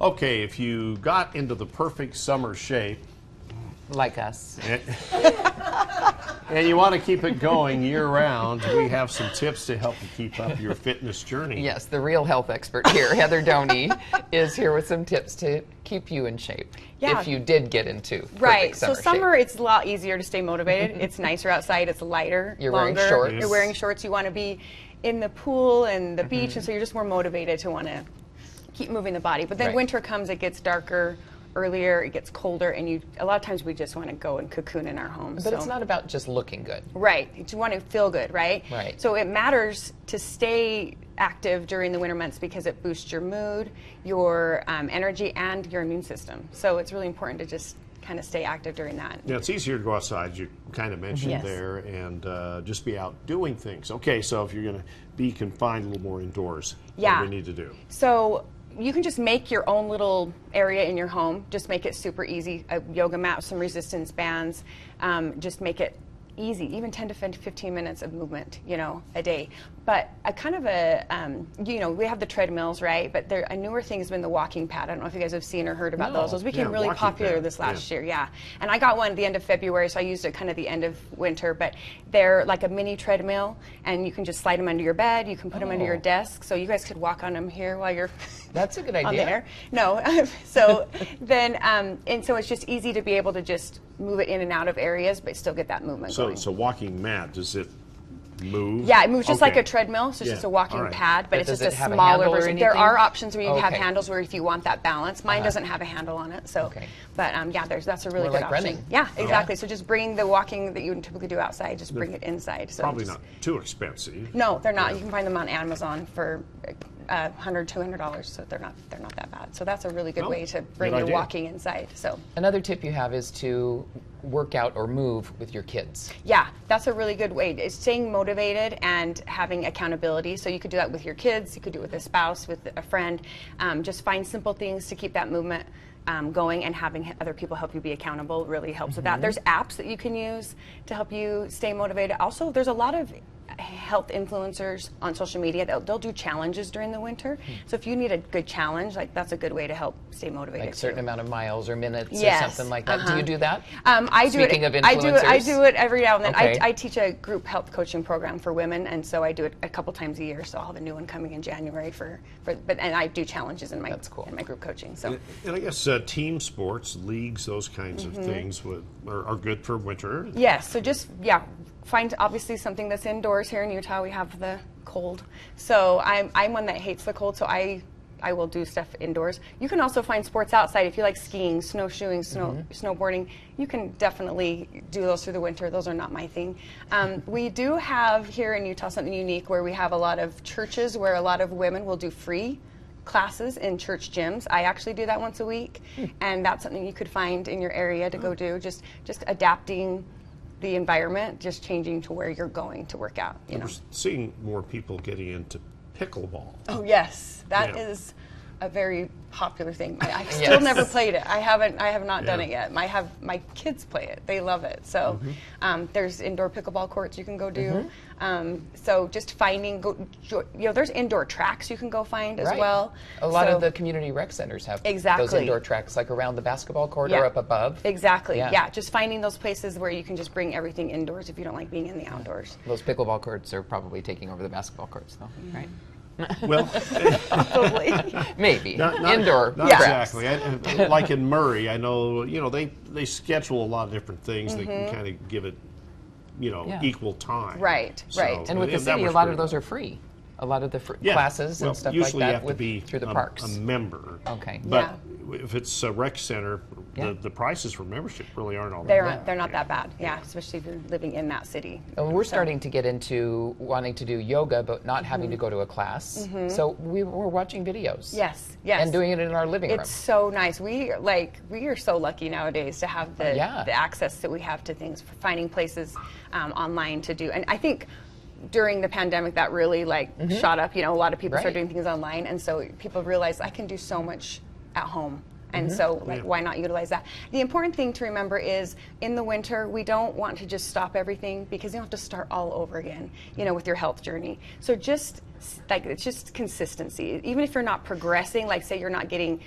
Okay, if you got into the perfect summer shape, like us, and you want to keep it going year-round, we have some tips to help you keep up your fitness journey. Yes, the real health expert here, Heather Doney, is here with some tips to keep you in shape. Yeah. If you did get into right. summer So summer, shape. it's a lot easier to stay motivated. It's nicer outside. It's lighter, You're longer. wearing shorts. You're wearing shorts. You want to be in the pool and the beach, and so you're just more motivated to want to keep moving the body. But then winter comes, it gets darker earlier, it gets colder, and a lot of times we just want to go and cocoon in our homes. But it's not about just looking good. Right. You want to feel good, right? Right. So it matters to stay active during the winter months because it boosts your mood, your energy, and your immune system. So it's really important to just kind of stay active during that. Yeah, it's easier to go outside, you kind of mentioned there, and just be out doing things. Okay, so if you're going to be confined a little more indoors, what do we need to do? So you can just make your own little area in your home. Just make it super easy. A yoga mat, some resistance bands. Just make it easy, even 10 to 15 minutes of movement, a day. But a kind of we have the treadmills, right? But a newer thing has been the walking pad. I don't know if you guys have seen or heard about those. Those became really popular this last year, And I got one at the end of February, so I used it kind of the end of winter. But they're like a mini treadmill, and you can just slide them under your bed. You can put them under your desk, so you guys could walk on them here while you're That's a good idea. on there. No, so then, and so it's just easy to be able to just move it in and out of areas, but still get that movement going. So walking mat, does it move? Yeah, it moves just like a treadmill, so it's just a walking pad, but it's just a smaller version. There are options where you have handles where if you want that balance. Mine doesn't have a handle on it, so. But that's a really good option. Running. Yeah, exactly. So just bring the walking that you would typically do outside, just bring it inside. So probably not too expensive. No, they're not. You can find them on Amazon for $100, $200, so they're not that bad. So that's a really good way to bring your walking inside. So another tip you have is to work out or move with your kids. Yeah, that's a really good way. It's staying motivated and having accountability. So you could do that with your kids, you could do it with a spouse, with a friend. Just find simple things to keep that movement going, and having other people help you be accountable really helps with that. There's apps that you can use to help you stay motivated. Also, there's a lot of health influencers on social media. They'll do challenges during the winter. So if you need a good challenge, that's a good way to help stay motivated. Like a certain amount of miles or minutes or something like that. Do you do that? Speaking of influencers. I do it every now and then. I teach a group health coaching program for women, and so I do it a couple times a year. So I'll have a new one coming in January and I do challenges in my group coaching. So and I guess team sports, leagues, those kinds of things are good for winter. Yes. So just find obviously something that's indoors. Here in Utah, we have the cold. So I'm one that hates the cold, so I will do stuff indoors. You can also find sports outside if you like skiing, snowshoeing, snowboarding. You can definitely do those through the winter. Those are not my thing. We do have here in Utah something unique where we have a lot of churches where a lot of women will do free classes in church gyms. I actually do that once a week, and that's something you could find in your area to go do. Just adapting the environment, just changing to where you're going to work out. We're seeing more people getting into pickleball. Oh yes, that is a very popular thing. I still never played it. I have not done it yet. My kids play it. They love it. So there's indoor pickleball courts you can go do. So just finding, there's indoor tracks you can go find as well. A lot of the community rec centers have those indoor tracks, like around the basketball court or up above. Exactly. Yeah. Just finding those places where you can just bring everything indoors if you don't like being in the outdoors. Those pickleball courts are probably taking over the basketball courts, though, right? Well, probably. Maybe not indoor. Not exactly. Like in Murray, I know they schedule a lot of different things. They can kind of give it equal time. Right. And with the city, a lot of those are free. A lot of the classes and stuff like that. Usually you have to be through the parks. A member. Okay. But if it's a rec center, the prices for membership really aren't all that bad. They're not that bad, especially if you're living in that city. And we're starting to get into wanting to do yoga, but not having to go to a class. So we're watching videos. Yes. And doing it in our living room. It's so nice. We are so lucky nowadays to have the access that we have to things, for finding places online to do. And I think during the pandemic that really shot up. A lot of people started doing things online, and so people realized I can do so much at home. And so why not utilize that? The important thing to remember is in the winter, we don't want to just stop everything, because you don't have to start all over again, with your health journey. So it's just consistency. Even if you're not progressing, like say you're not getting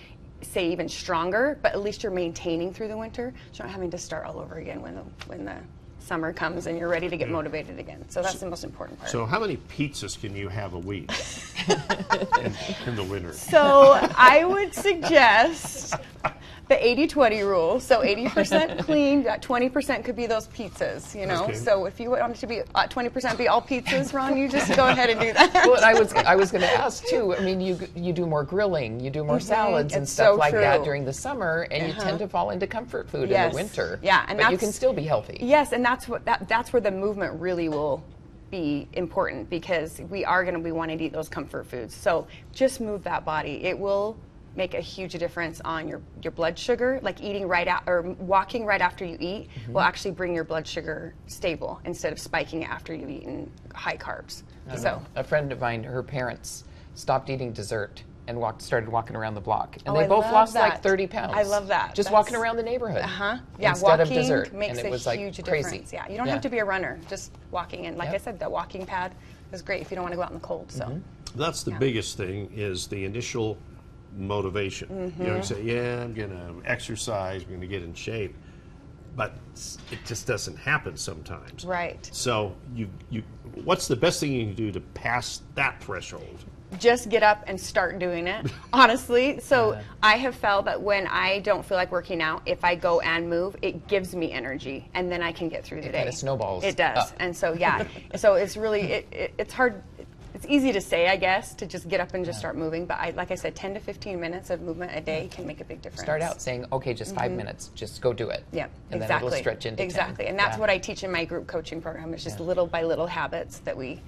say even stronger, but at least you're maintaining through the winter. So you're not having to start all over again when the summer comes and you're ready to get motivated again. So that's the most important part. So how many pizzas can you have a week in the winter? So I would suggest the 80-20 rule. So 80% clean, that 20% could be those pizzas, you know. Okay. So if you want it to be 20% be all pizzas, Ron, you just go ahead and do that. Well, and I was going to ask too. I mean, you do more grilling, you do more salads and stuff like that during the summer, and you tend to fall into comfort food in the winter. Yeah, but you can still be healthy. Yes, and that's where the movement really will be important, because we are going to be wanting to eat those comfort foods. So just move that body. It will make a huge difference on your blood sugar. Like eating right out or walking right after you eat will actually bring your blood sugar stable instead of spiking it after you've eaten high carbs. So a friend of mine, her parents stopped eating dessert and started walking around the block, and they both lost like 30 pounds. I love that. Just walking around the neighborhood. Yeah, instead walking of dessert, makes and it was a like huge crazy. difference. Yeah, you don't have to be a runner. Just walking, and like I said, that walking pad is great if you don't want to go out in the cold. So that's the biggest thing, is the initial motivation. You know, you say, yeah, I'm going to exercise, I'm going to get in shape, but it just doesn't happen sometimes. Right. So what's the best thing you can do to pass that threshold? Just get up and start doing it, honestly. So I have felt that when I don't feel like working out, if I go and move, it gives me energy, and then I can get through the day. It kind of snowballs. It does. Up. And so, yeah. So it's really, it's hard. It's easy to say, I guess, to just get up and just start moving. But like I said, 10 to 15 minutes of movement a day can make a big difference. Start out saying, okay, just 5 minutes. Just go do it. Yeah, and exactly. then it'll stretch into 10. And that's what I teach in my group coaching program. It's just little by little habits that we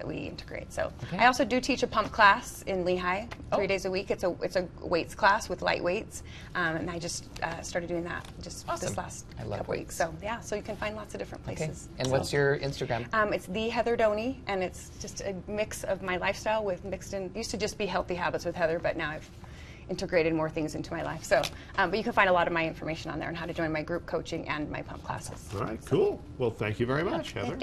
integrate. So I also do teach a pump class in Lehigh 3 days a week. It's a weights class with light weights, and I just started doing that just this last couple weeks. So yeah, so you can find lots of different places. And what's your Instagram? It's the Heather Doney, and it's just a mix of my lifestyle with mixed in. Used to just be healthy habits with Heather, but now I've integrated more things into my life. So, but you can find a lot of my information on there and how to join my group coaching and my pump classes. All right, cool. Well, thank you very much, Heather.